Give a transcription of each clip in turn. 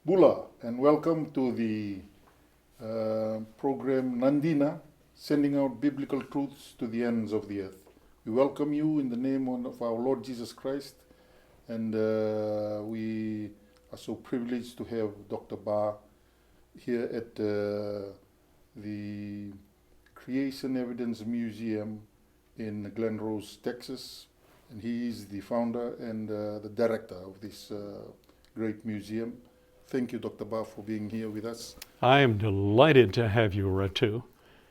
Bula, and welcome to the program Nandina, sending out biblical truths to the ends of the earth. We welcome you in the name of our Lord Jesus Christ, and we are so privileged to have Dr. Ba here at the Creation Evidence Museum in Glen Rose, Texas, and he is the founder and the director of this great museum. Thank you, Dr. Ba, for being here with us. I am delighted to have you, Ratu.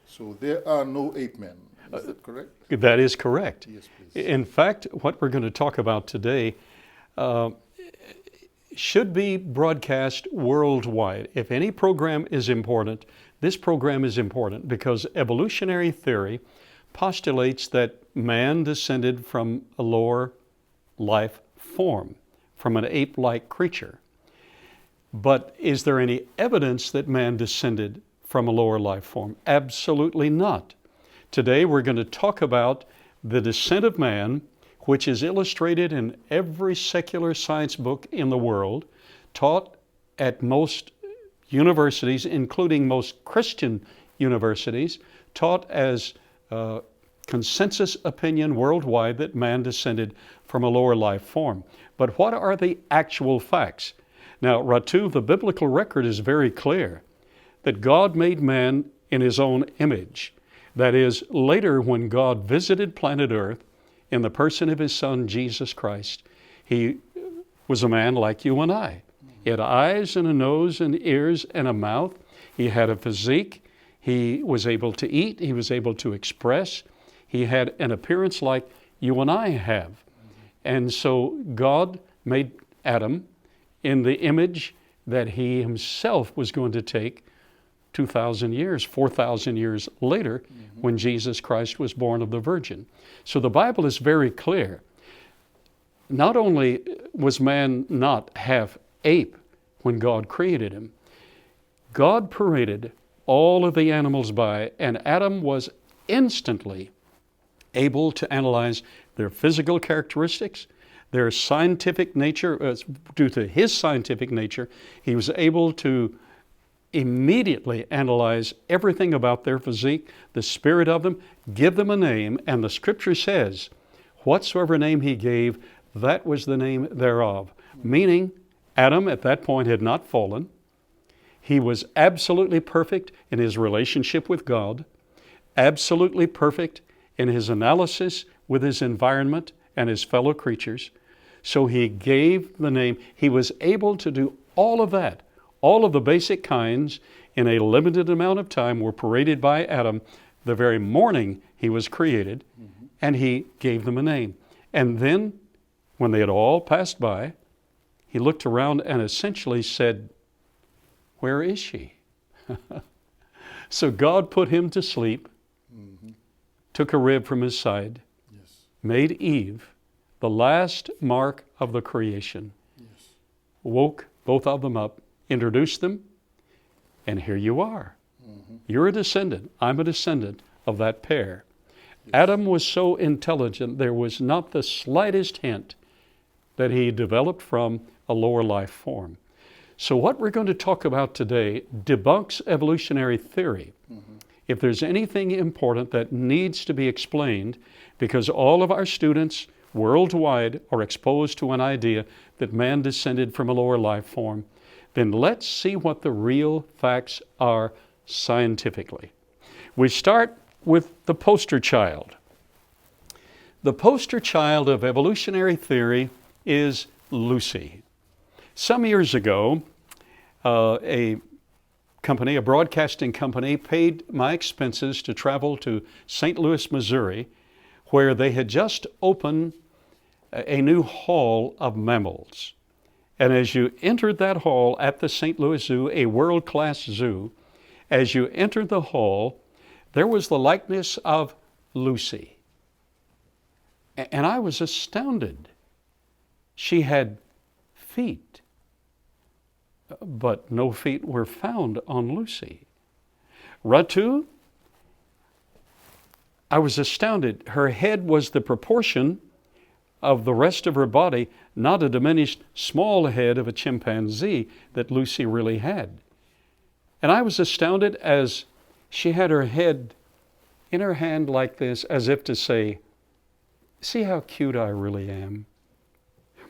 So there are no ape men, is that correct? That is correct. Yes, please. In fact, what we're going to talk about today should be broadcast worldwide. If any program is important, this program is important because evolutionary theory postulates that man descended from a lower life form, from an ape-like creature. But is there any evidence that man descended from a lower life form? Absolutely not. Today we're going to talk about the descent of man, which is illustrated in every secular science book in the world, taught at most universities, including most Christian universities, taught as consensus opinion worldwide that man descended from a lower life form. But what are the actual facts? Now, Ratu, the biblical record is very clear that God made man in his own image. That is, later when God visited planet Earth in the person of his Son, Jesus Christ, he was a man like you and I. He had eyes and a nose and ears and a mouth. He had a physique. He was able to eat. He was able to express. He had an appearance like you and I have. And so God made Adam in the image that he himself was going to take 2,000 years, 4,000 years later, when Jesus Christ was born of the Virgin. So the Bible is very clear. Not only was man not half ape when God created him, God paraded all of the animals by, and Adam was instantly able to analyze their physical characteristics, their scientific nature. Due to his scientific nature, he was able to immediately analyze everything about their physique, the spirit of them, give them a name, and the scripture says, whatsoever name he gave, that was the name thereof. Meaning, Adam at that point had not fallen. He was absolutely perfect in his relationship with God, absolutely perfect in his analysis with his environment and his fellow creatures. So he gave the name. He was able to do all of that. All of the basic kinds in a limited amount of time were paraded by Adam the very morning he was created, and he gave them a name. And then, when they had all passed by, he looked around and essentially said, where is she? So God put him to sleep, took a rib from his side, made Eve the last mark of the creation, woke both of them up, introduced them, and here you are. You're a descendant. I'm a descendant of that pair. Adam was so intelligent, there was not the slightest hint that he developed from a lower life form. So what we're going to talk about today debunks evolutionary theory. If there's anything important that needs to be explained, because all of our students worldwide are exposed to an idea that man descended from a lower life form, then let's see what the real facts are scientifically. We start with the poster child. The poster child of evolutionary theory is Lucy. Some years ago, a broadcasting company, paid my expenses to travel to St. Louis, Missouri, where they had just opened a new hall of mammals. And as you entered that hall at the St. Louis Zoo, a world-class zoo, as you entered the hall, there was the likeness of Lucy. And I was astounded. She had feet, but no feet were found on Lucy. Ratu, I was astounded. Her head was the proportion of the rest of her body, not a diminished small head of a chimpanzee that Lucy really had. And I was astounded as she had her head in her hand like this, as if to say, see how cute I really am.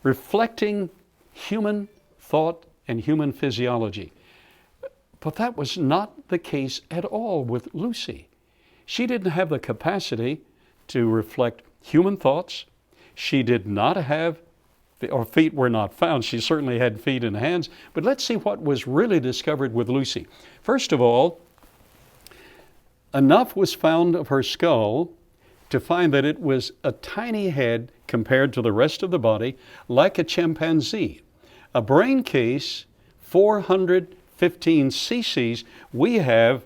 Reflecting human thought and human physiology. But that was not the case at all with Lucy. She didn't have the capacity to reflect human thoughts. She did not have, or feet were not found. She certainly had feet and hands. But let's see what was really discovered with Lucy. First of all, enough was found of her skull to find that it was a tiny head compared to the rest of the body, like a chimpanzee. A brain case, 415 cc's. We have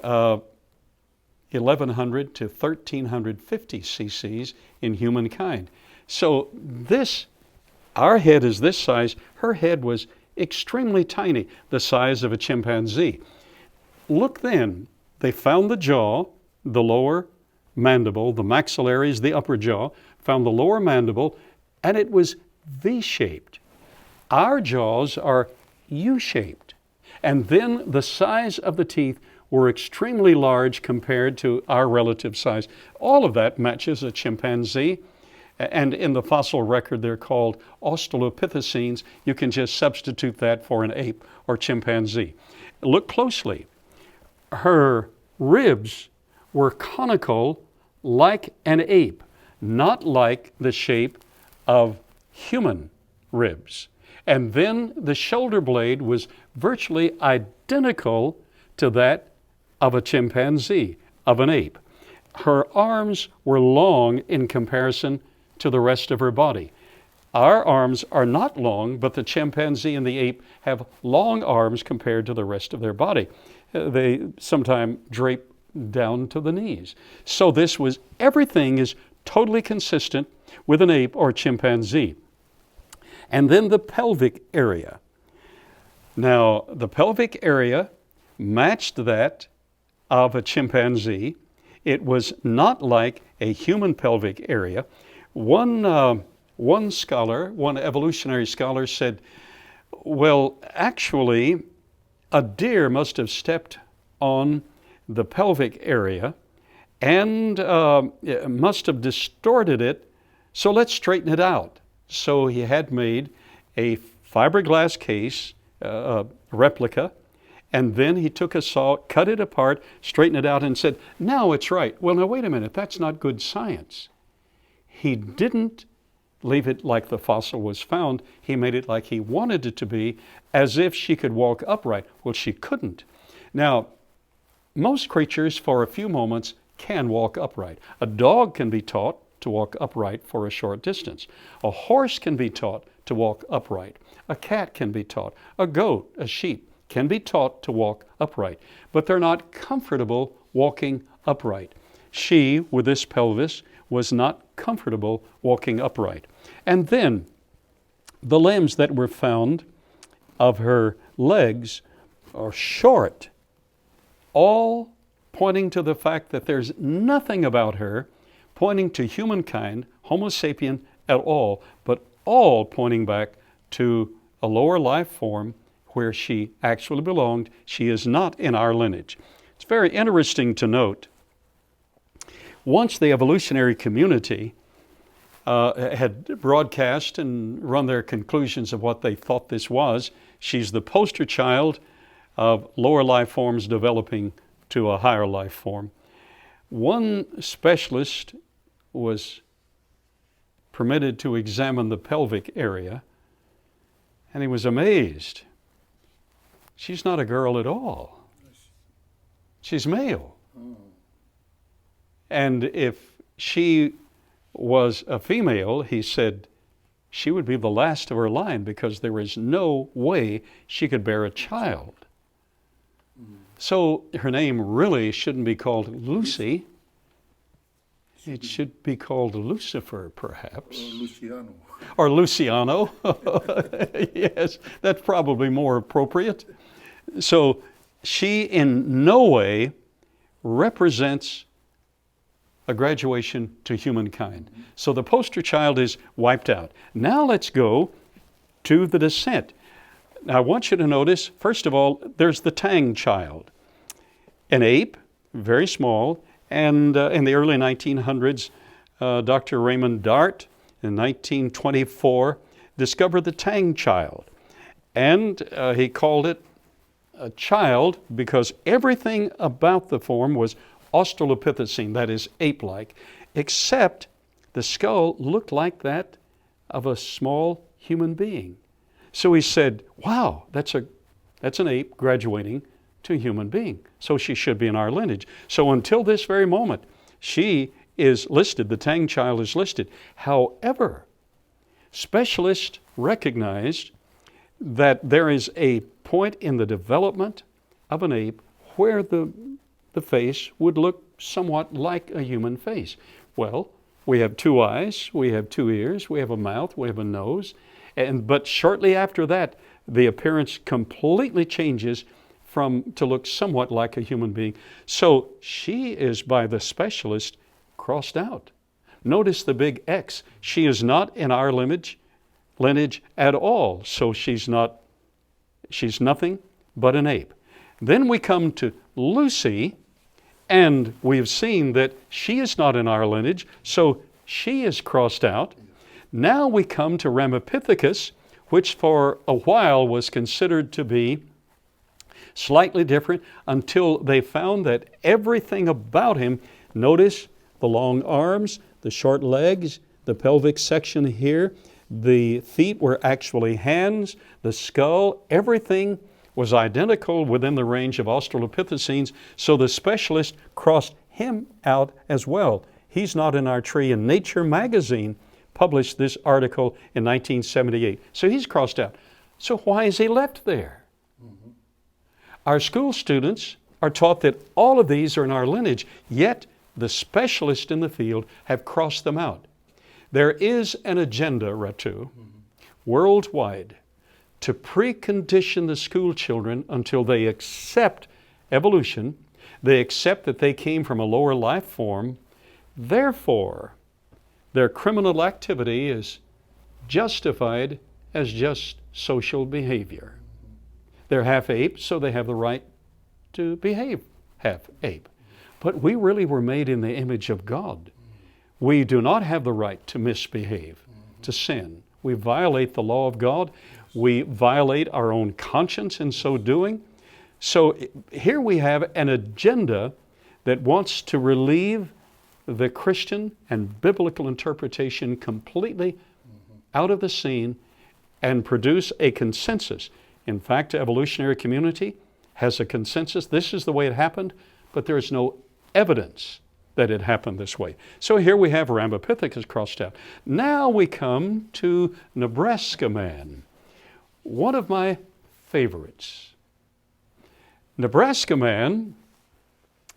1,100 to 1,350 cc's in humankind. So our head is this size. Her head was extremely tiny, the size of a chimpanzee. Look then, they found the jaw, the lower mandible, the maxillaries, the upper jaw, found the lower mandible, and it was V-shaped. Our jaws are U-shaped. And then the size of the teeth were extremely large compared to our relative size. All of that matches a chimpanzee. And in the fossil record, they're called Australopithecines. You can just substitute that for an ape or chimpanzee. Look closely. Her ribs were conical like an ape, not like the shape of human ribs. And then the shoulder blade was virtually identical to that of a chimpanzee, of an ape. Her arms were long in comparison to the rest of her body. Our arms are not long, but the chimpanzee and the ape have long arms compared to the rest of their body. They sometimes drape down to the knees. So everything is totally consistent with an ape or chimpanzee. And then the pelvic area. Now, the pelvic area matched that of a chimpanzee. It was not like a human pelvic area. One evolutionary scholar said, well, actually, a deer must have stepped on the pelvic area and must have distorted it, so let's straighten it out. So he had made a fiberglass case, replica, and then he took a saw, cut it apart, straightened it out, and said, now it's right. Well, now wait a minute, that's not good science. He didn't leave it like the fossil was found. He made it like he wanted it to be, as if she could walk upright. Well, she couldn't. Now, most creatures for a few moments can walk upright. A dog can be taught to walk upright for a short distance. A horse can be taught to walk upright. A cat can be taught. A goat, a sheep can be taught to walk upright, but they're not comfortable walking upright. She, with this pelvis, was not comfortable walking upright. And then the limbs that were found of her legs are short, all pointing to the fact that there's nothing about her pointing to humankind, Homo sapien at all, but all pointing back to a lower life form where she actually belonged. She is not in our lineage. It's very interesting to note, once the evolutionary community had broadcast and run their conclusions of what they thought this was, she's the poster child of lower life forms developing to a higher life form. One specialist was permitted to examine the pelvic area, and he was amazed. She's not a girl at all. She's male. And if she was a female, he said, she would be the last of her line because there is no way she could bear a child. So her name really shouldn't be called Lucy. It should be called Lucifer, perhaps. Or Luciano. Or Luciano. Yes, that's probably more appropriate. So she in no way represents a graduation to humankind. So the poster child is wiped out. Now let's go to the descent. Now I want you to notice, first of all, there's the Tang child, an ape, very small, and in the early 1900s, Dr. Raymond Dart in 1924 discovered the Tang child. And he called it a child because everything about the form was Australopithecine, that is ape-like, except the skull looked like that of a small human being. So he said, wow, that's an ape graduating to a human being. So she should be in our lineage. So until this very moment, she is listed, the Tang child is listed. However, specialists recognized that there is a point in the development of an ape where the face would look somewhat like a human face. Well, we have 2 eyes, we have 2 ears, we have a mouth, we have a nose, but shortly after that, the appearance completely changes to look somewhat like a human being. So she is, by the specialist, crossed out. Notice the big X. She is not in our lineage at all. So she's nothing but an ape. Then we come to Lucy, and we've seen that she is not in our lineage, so she is crossed out. Now we come to Ramapithecus, which for a while was considered to be slightly different until they found that everything about him, notice the long arms, the short legs, the pelvic section here, the feet were actually hands, the skull, everything was identical within the range of Australopithecines, so the specialist crossed him out as well. He's not in our tree, and Nature magazine published this article in 1978. So he's crossed out. So why is he left there? Mm-hmm. Our school students are taught that all of these are in our lineage, yet the specialists in the field have crossed them out. There is an agenda, Ratu, worldwide, to precondition the school children until they accept evolution, they accept that they came from a lower life form, therefore their criminal activity is justified as just social behavior. They're half ape, so they have the right to behave half ape. But we really were made in the image of God. We do not have the right to misbehave, to sin. We violate the law of God. We violate our own conscience in so doing. So here we have an agenda that wants to relieve the Christian and biblical interpretation completely out of the scene and produce a consensus. In fact, the evolutionary community has a consensus. This is the way it happened, but there is no evidence that it happened this way. So here we have Ramapithecus crossed out. Now we come to Nebraska Man, one of my favorites. Nebraska Man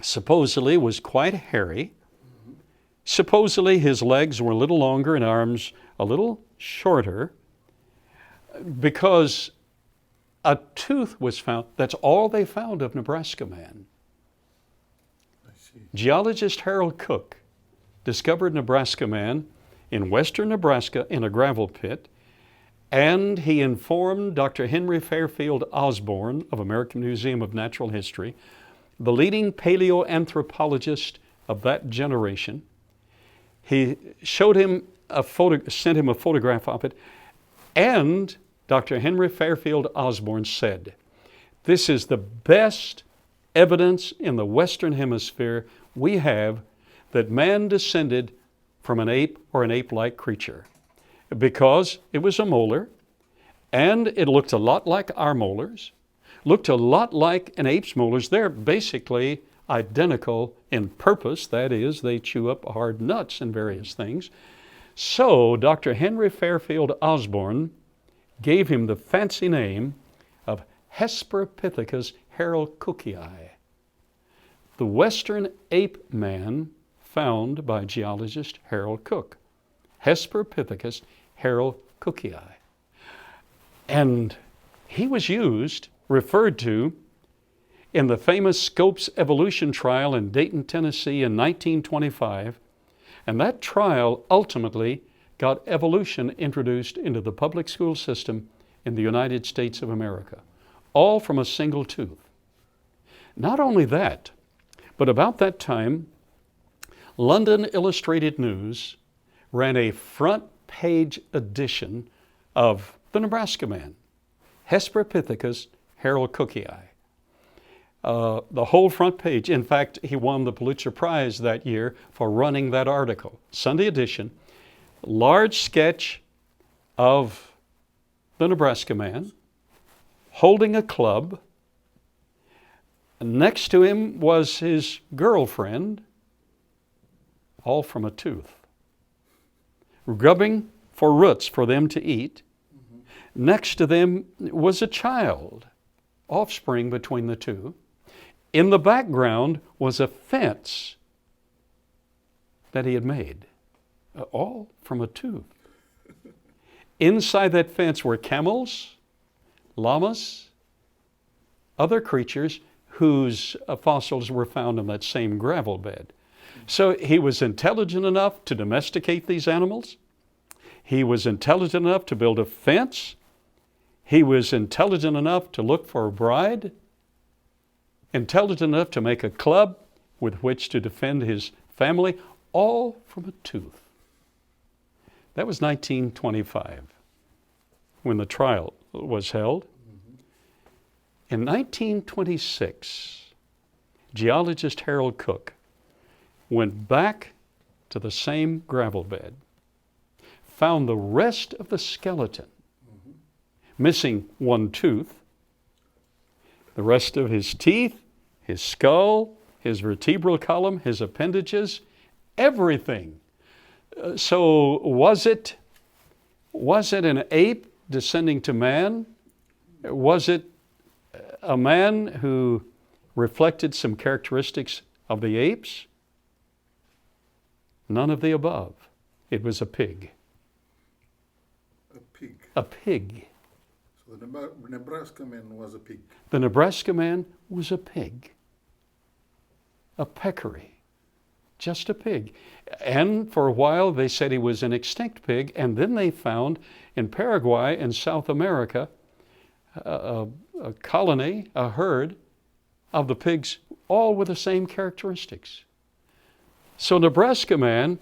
supposedly was quite hairy. Supposedly his legs were a little longer and arms a little shorter because a tooth was found. That's all they found of Nebraska Man. Geologist Harold Cook discovered Nebraska Man in western Nebraska in a gravel pit, and he informed Dr. Henry Fairfield Osborn of American Museum of Natural History, the leading paleoanthropologist of that generation. He showed him sent him a photograph of it, and Dr. Henry Fairfield Osborn said, "This is the best evidence in the Western Hemisphere we have that man descended from an ape or an ape-like creature, because it was a molar, and it looked a lot like our molars, looked a lot like an ape's molars. They're basically identical in purpose. That is, they chew up hard nuts and various things. So Dr. Henry Fairfield Osborn gave him the fancy name of Hesperopithecus haroldcookii, the Western ape man found by geologist Harold Cook. Hesperopithecus haroldcookii. And he was referred to in the famous Scopes evolution trial in Dayton, Tennessee in 1925, and that trial ultimately got evolution introduced into the public school system in the United States of America, all from a single tooth. Not only that, but about that time, London Illustrated News ran a front page edition of the Nebraska Man, Hesperopithecus harold-cookii. The whole front page. In fact, he won the Pulitzer Prize that year for running that article. Sunday edition, large sketch of the Nebraska Man holding a club. Next to him was his girlfriend, all from a tooth, grubbing for roots for them to eat. Next to them was a child, offspring between the two. In the background was a fence that he had made, all from a tooth. Inside that fence were camels, llamas, other creatures whose fossils were found in that same gravel bed. So he was intelligent enough to domesticate these animals. He was intelligent enough to build a fence. He was intelligent enough to look for a bride, intelligent enough to make a club with which to defend his family, all from a tooth. That was 1925 when the trial was held. In 1926, geologist Harold Cook went back to the same gravel bed, found the rest of the skeleton, missing one tooth, the rest of his teeth, his skull, his vertebral column, his appendages, everything. So was it an ape descending to man? Was it a man who reflected some characteristics of the apes? None of the above. It was a pig. A pig. A pig. So the Nebraska Man was a pig. The Nebraska Man was a pig. A peccary. Just a pig. And for a while they said he was an extinct pig, and then they found in Paraguay in South America a colony, a herd of the pigs, all with the same characteristics. So Nebraska Man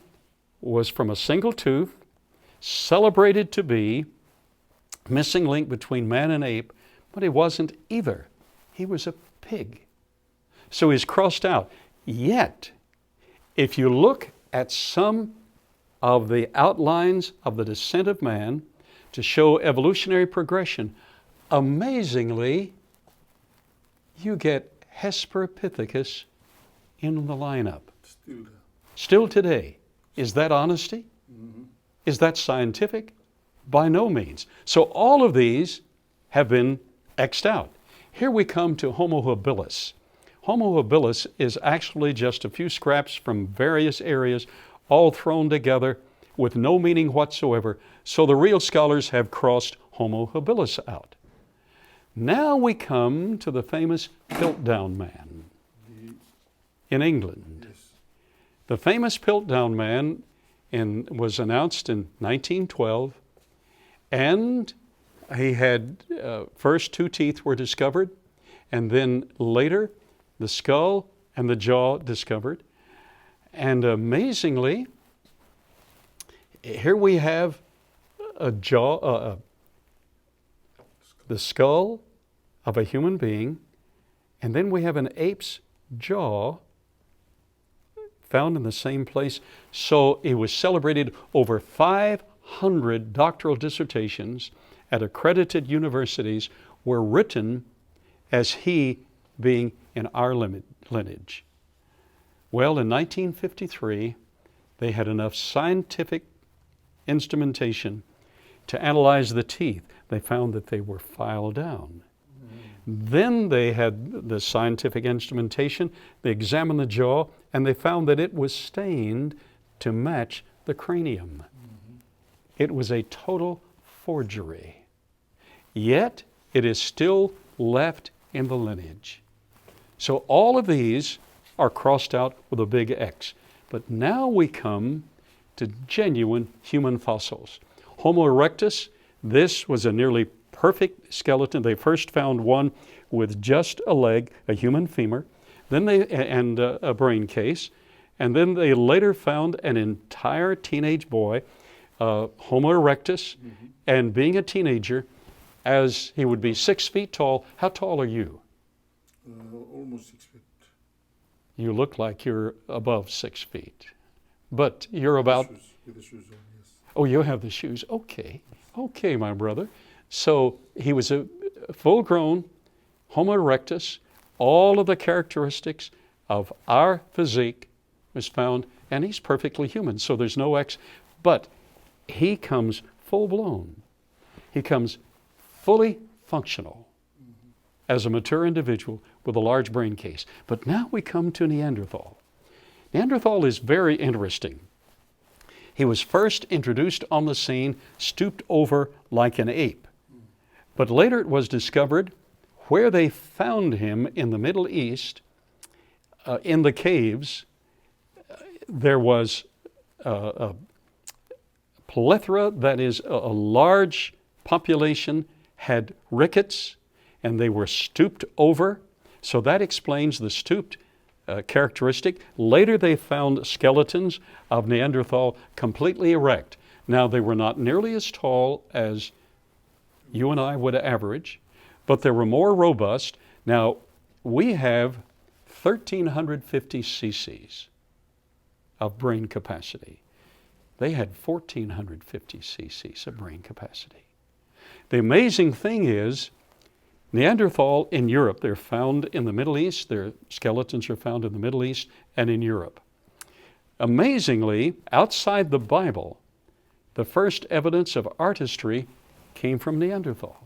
was from a single tooth, celebrated to be missing link between man and ape, but he wasn't either. He was a pig. So he's crossed out. Yet, if you look at some of the outlines of the descent of man to show evolutionary progression, amazingly, you get Hesperopithecus in the lineup. Still today. Is that honesty? Mm-hmm. Is that scientific? By no means. So all of these have been X'd out. Here we come to Homo habilis. Homo habilis is actually just a few scraps from various areas, all thrown together with no meaning whatsoever. So the real scholars have crossed Homo habilis out. Now we come to the famous Piltdown Man in England. Yes. The famous Piltdown Man was announced in 1912, and he had first 2 teeth were discovered, and then later the skull and the jaw discovered. And amazingly, here we have a jaw, the skull of a human being, and then we have an ape's jaw found in the same place. So it was celebrated. Over 500 doctoral dissertations at accredited universities were written as he being in our lineage. Well, in 1953, they had enough scientific instrumentation to analyze the teeth. They found that they were file down. Then they had the scientific instrumentation, they examined the jaw, and they found that it was stained to match the cranium. It was a total forgery. Yet, it is still left in the lineage. So all of these are crossed out with a big X. But now we come to genuine human fossils. Homo erectus, this was a nearly perfect skeleton. They first found one with just a leg, a human femur, and a brain case. And then they later found an entire teenage boy, Homo erectus, and being a teenager, as he would be 6 feet tall. How tall are you? Almost 6 feet. You look like you're above 6 feet. But you're about... With the shoes on, yes. Oh, you have the shoes. Okay. Okay, my brother. So he was a full-grown Homo erectus. All of the characteristics of our physique was found, and he's perfectly human, so there's no X. But he comes full-blown. He comes fully functional as a mature individual with a large brain case. But now we come to Neanderthal. Neanderthal is very interesting. He was first introduced on the scene, stooped over like an ape. But later it was discovered where they found him in the Middle East, in the caves, there was a plethora, that is, a large population had rickets, and they were stooped over. So that explains the stooped characteristic. Later they found skeletons of Neanderthal completely erect. Now they were not nearly as tall as you and I would average, but they were more robust. Now we have 1,350 cc's of brain capacity. They had 1,450 cc's of brain capacity. The amazing thing is, Neanderthal in Europe, they're found in the Middle East, their skeletons are found in the Middle East and in Europe. Amazingly, outside the Bible, the first evidence of artistry came from Neanderthal.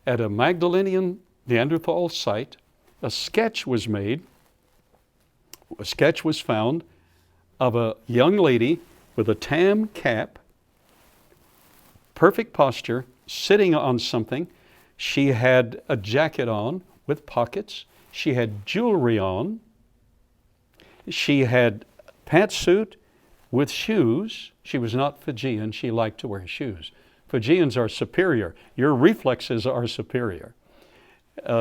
At a Magdalenian Neanderthal site, a sketch was made, a sketch was found of a young lady with a tam cap, perfect posture, sitting on something. She had a jacket on with pockets. She had jewelry on. She had pantsuit with shoes. She was not Fijian. She liked to wear shoes. Fijians are superior. Your reflexes are superior.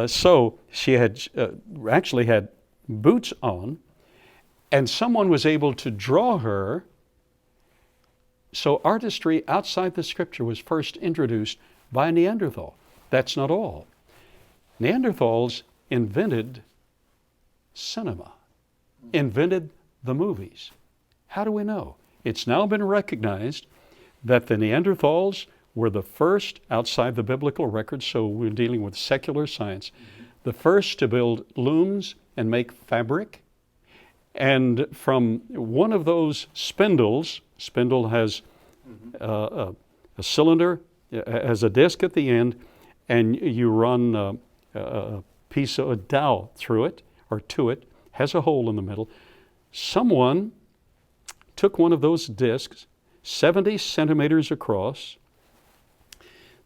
So she had actually had boots on, and someone was able to draw her. So artistry outside the scripture was first introduced by Neanderthal. That's not all. Neanderthals invented cinema, invented the movies. How do we know? It's now been recognized that the Neanderthals were the first, outside the biblical records, so we're dealing with secular science, the first to build looms and make fabric. And from one of those spindles, spindle has a cylinder, has a disc at the end, and you run a piece of a dowel through it, or to it, has a hole in the middle. Someone took one of those discs, 70 centimeters across.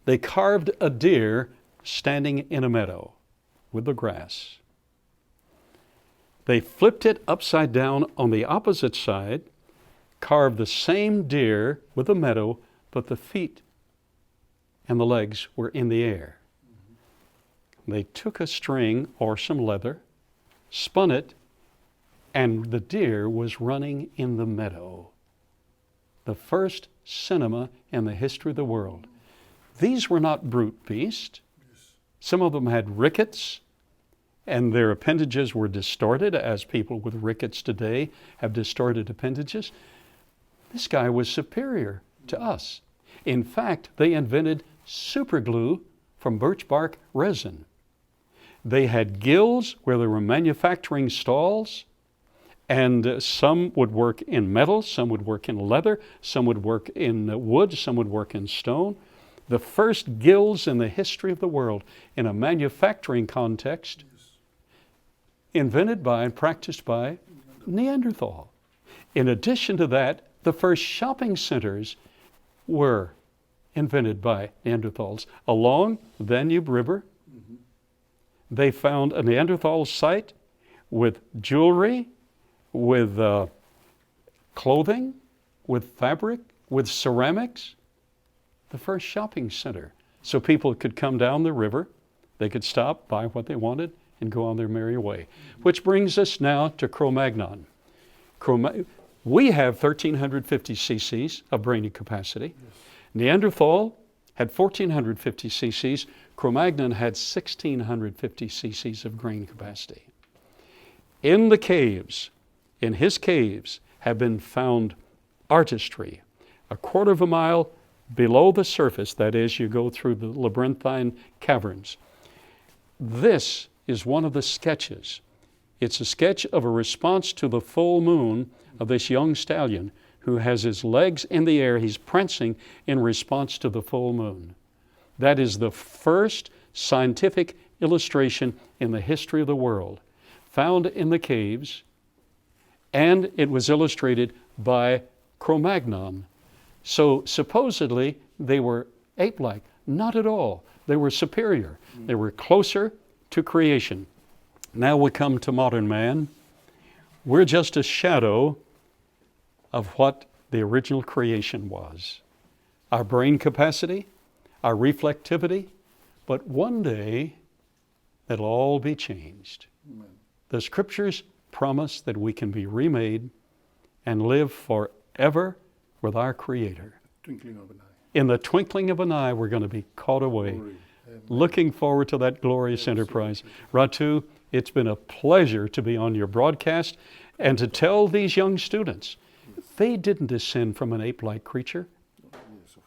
They carved a deer standing in a meadow with the grass. They flipped it upside down on the opposite side, carved the same deer with a meadow, but the feet and the legs were in the air. They took a string or some leather, spun it, and the deer was running in the meadow. The first cinema in the history of the world. These were not brute beasts. Some of them had rickets, and their appendages were distorted, as people with rickets today have distorted appendages. This guy was superior to us. In fact, they invented superglue from birch bark resin. They had guilds where there were manufacturing stalls, and some would work in metal, some would work in leather, some would work in wood, some would work in stone. The first guilds in the history of the world in a manufacturing context, invented by and practiced by Neanderthal. In addition to that, the first shopping centers were invented by Neanderthals along the Danube River. They found a Neanderthal site with jewelry, with clothing, with fabric, with ceramics. The first shopping center. So people could come down the river, they could stop, buy what they wanted, and go on their merry way. Which brings us now to Cro-Magnon. We have 1,350 cc's of brainy capacity. Yes. Neanderthal had 1,450 cc's. Cro-Magnon had 1,650 cc's of brain capacity. In the caves, in his caves, have been found artistry, a quarter of a mile below the surface, that is, you go through the labyrinthine caverns. This is one of the sketches. It's a sketch of a response to the full moon of this young stallion who has his legs in the air. He's prancing in response to the full moon. That is the first scientific illustration in the history of the world, found in the caves, and it was illustrated by Cro-Magnon. So supposedly they were ape-like. Not at all. They were superior. They were closer to creation. Now we come to modern man. We're just a shadow of what the original creation was. Our brain capacity, our reflectivity, but one day it'll all be changed. Amen. The scriptures promise that we can be remade and live forever with our Creator. Twinkling of an eye. In the twinkling of an eye, we're going to be caught away. Looking forward to that glorious enterprise. Ratu, it's been a pleasure to be on your broadcast and to tell these young students they didn't descend from an ape-like creature.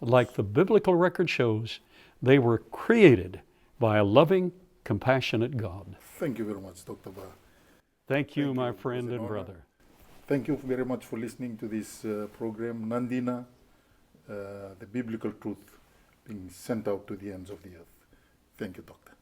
Like the biblical record shows, they were created by a loving, compassionate God. Thank you very much, Dr. Ba. Thank you, my friend and brother. Thank you very much for listening to this program, Nandina, the biblical truth being sent out to the ends of the earth. Thank you, Doctor.